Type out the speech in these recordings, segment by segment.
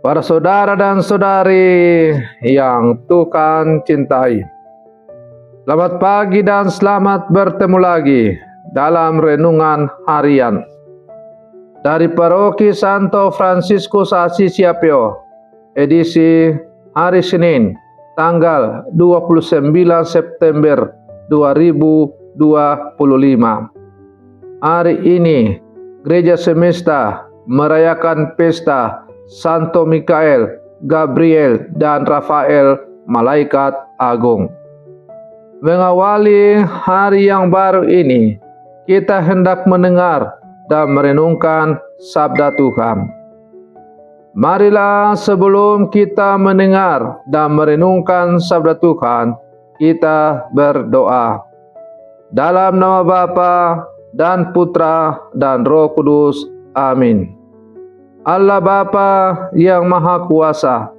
Para saudara dan saudari yang Tuhan cintai, selamat pagi dan selamat bertemu lagi dalam renungan harian dari Paroki Santo Fransiskus Assisi Apio, edisi hari Senin, tanggal 29 September 2025. Hari ini, Gereja Semesta merayakan pesta Santo Mikael, Gabriel, dan Rafael, Malaikat Agung. Mengawali hari yang baru ini, kita hendak mendengar dan merenungkan sabda Tuhan. Marilah sebelum kita mendengar dan merenungkan sabda Tuhan, kita berdoa. Dalam nama Bapa dan Putra dan Roh Kudus. Amin. Allah Bapa yang Maha Kuasa,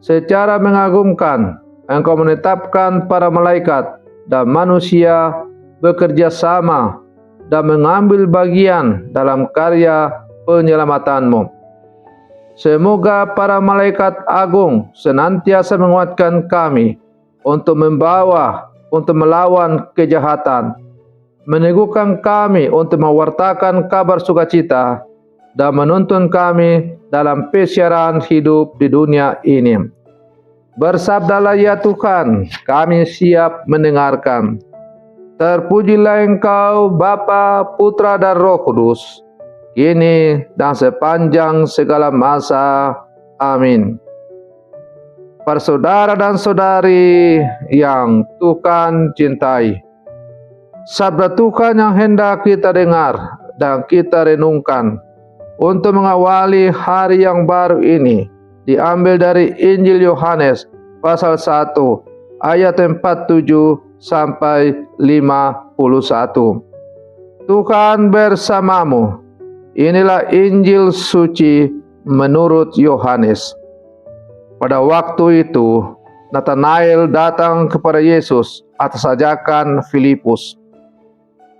secara mengagumkan Engkau menetapkan para malaikat dan manusia bekerja sama dan mengambil bagian dalam karya penyelamatanmu. Semoga para malaikat agung senantiasa menguatkan kami untuk melawan kejahatan, meneguhkan kami untuk mewartakan kabar sukacita, dan menuntun kami dalam pesiaran hidup di dunia ini. Bersabdalah ya Tuhan, kami siap mendengarkan. Terpujilah Engkau Bapa, Putra, dan Roh Kudus, kini dan sepanjang segala masa. Amin. Para saudara dan saudari yang Tuhan cintai, sabda Tuhan yang hendak kita dengar dan kita renungkan untuk mengawali hari yang baru ini diambil dari Injil Yohanes pasal 1 ayat 47 sampai 51. Tuhan bersamamu. Inilah Injil suci menurut Yohanes. Pada waktu itu Nathanael datang kepada Yesus atas ajakan Filipus.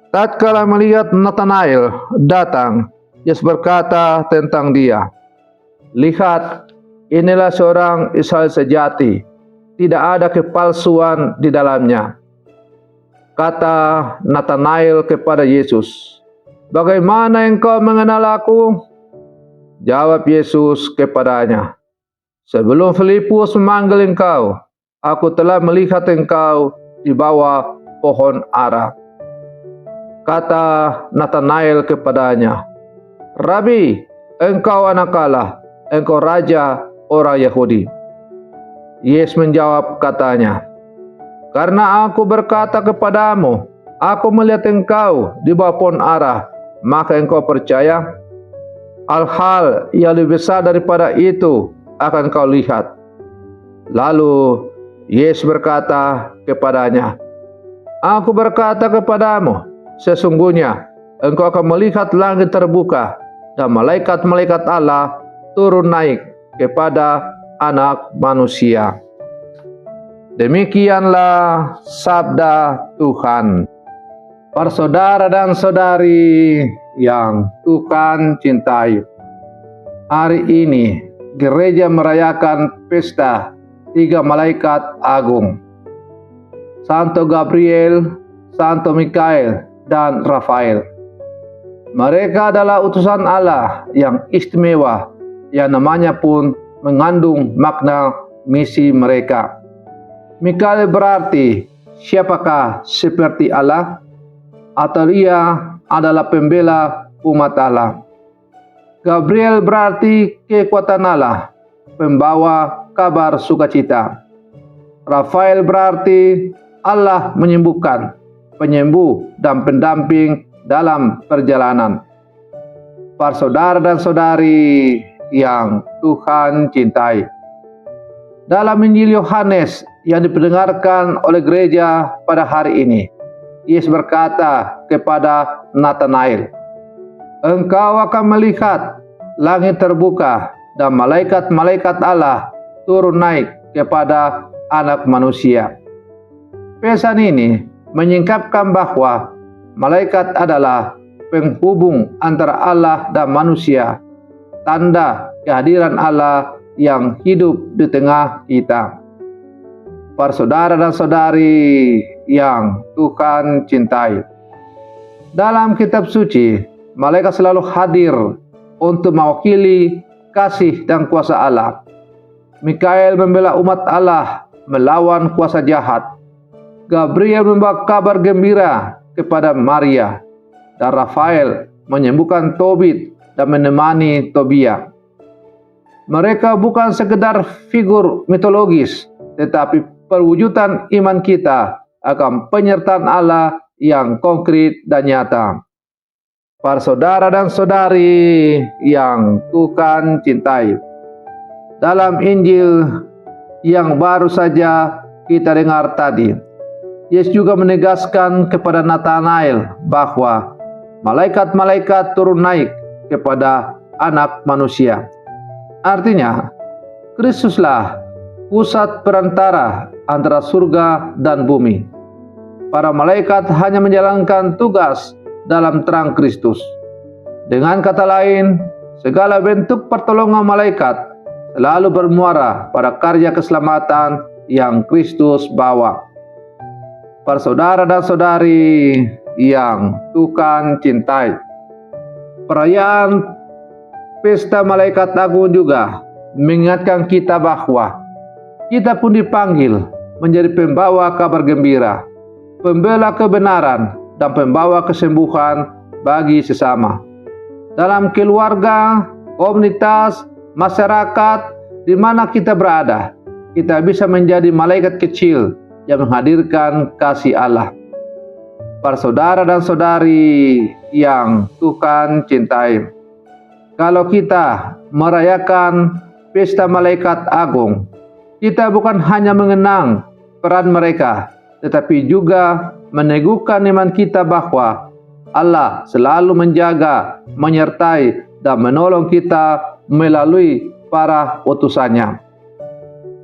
Tatkala melihat Nathanael datang, Yesus berkata tentang dia, "Lihat, inilah seorang Israel sejati, tidak ada kepalsuan di dalamnya." Kata Nathanael kepada Yesus, "Bagaimana engkau mengenal aku?" Jawab Yesus kepadanya, "Sebelum Filipus memanggil engkau, aku telah melihat engkau di bawah pohon ara." Kata Nathanael kepadanya, "Rabi, engkau anak Allah, engkau raja orang Yahudi." Yesus menjawab katanya, "Karena aku berkata kepadamu, aku melihat engkau di bawah pohon ara, maka engkau percaya? Hal-hal yang lebih besar daripada itu akan kau lihat." Lalu Yesus berkata kepadanya, "Aku berkata kepadamu, sesungguhnya engkau akan melihat langit terbuka dan malaikat-malaikat Allah turun naik kepada Anak Manusia." Demikianlah sabda Tuhan. Para saudara dan saudari yang Tuhan cintai, hari ini gereja merayakan pesta 3 malaikat agung, Santo Gabriel, Santo Mikael, dan Rafael. Mereka adalah utusan Allah yang istimewa, yang namanya pun mengandung makna misi mereka. Mikael berarti siapakah seperti Allah, atau ia adalah pembela umat Allah. Gabriel berarti kekuatan Allah, pembawa kabar sukacita. Rafael berarti Allah menyembuhkan, penyembuh dan pendamping dalam perjalanan. Para saudara dan saudari yang Tuhan cintai, dalam Injil Yohanes yang dipendengarkan oleh gereja pada hari ini, Yesus berkata kepada Nathanael, "Engkau akan melihat langit terbuka dan malaikat-malaikat Allah turun naik kepada Anak Manusia." Pesan ini menyingkapkan bahwa malaikat adalah penghubung antara Allah dan manusia, tanda kehadiran Allah yang hidup di tengah kita. Para saudara dan saudari yang Tuhan cintai, dalam kitab suci, malaikat selalu hadir untuk mewakili kasih dan kuasa Allah. Mikael membela umat Allah melawan kuasa jahat. Gabriel membawa kabar gembira kepada Maria, dan Rafael menyembuhkan Tobit dan menemani Tobia. Mereka bukan sekedar figur mitologis, tetapi perwujudan iman kita akan penyertaan Allah yang konkret dan nyata. Para saudara dan saudari yang Tuhan cintai, dalam Injil yang baru saja kita dengar tadi, Yesus juga menegaskan kepada Nathanael bahwa malaikat-malaikat turun naik kepada anak manusia. Artinya, Kristuslah pusat perantara antara surga dan bumi. Para malaikat hanya menjalankan tugas dalam terang Kristus. Dengan kata lain, segala bentuk pertolongan malaikat selalu bermuara pada karya keselamatan yang Kristus bawa. Para saudara dan saudari yang Tuhan cintai, perayaan Pesta Malaikat Agung juga mengingatkan kita bahwa kita pun dipanggil menjadi pembawa kabar gembira, pembela kebenaran, dan pembawa kesembuhan bagi sesama. Dalam keluarga, komunitas, masyarakat, di mana kita berada, kita bisa menjadi malaikat kecil yang menghadirkan kasih Allah. Para saudara dan saudari yang Tuhan cintai, kalau kita merayakan Pesta Malaikat Agung, kita bukan hanya mengenang peran mereka, tetapi juga meneguhkan iman kita bahwa Allah selalu menjaga, menyertai, dan menolong kita melalui para utusannya.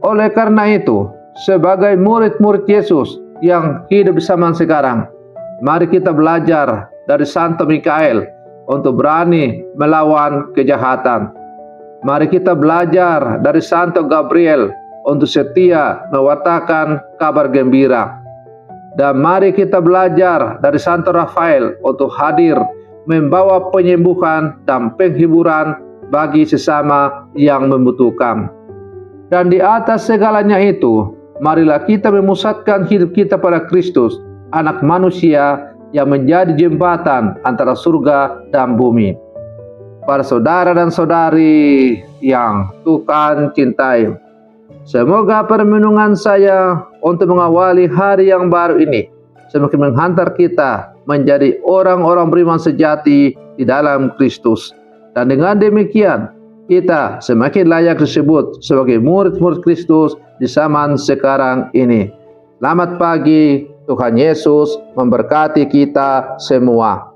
Oleh karena itu, sebagai murid-murid Yesus yang hidup di zaman sekarang, mari kita belajar dari Santo Mikael untuk berani melawan kejahatan. Mari kita belajar dari Santo Gabriel untuk setia mewartakan kabar gembira. Dan mari kita belajar dari Santo Rafael untuk hadir membawa penyembuhan dan penghiburan bagi sesama yang membutuhkan. Dan di atas segalanya itu, marilah kita memusatkan hidup kita pada Kristus, Anak Manusia yang menjadi jembatan antara surga dan bumi. Para saudara dan saudari yang Tuhan cintai, semoga permenungan saya untuk mengawali hari yang baru ini semakin menghantar kita menjadi orang-orang beriman sejati di dalam Kristus. Dan dengan demikian, kita semakin layak disebut sebagai murid-murid Kristus di zaman sekarang ini. Selamat pagi, Tuhan Yesus memberkati kita semua.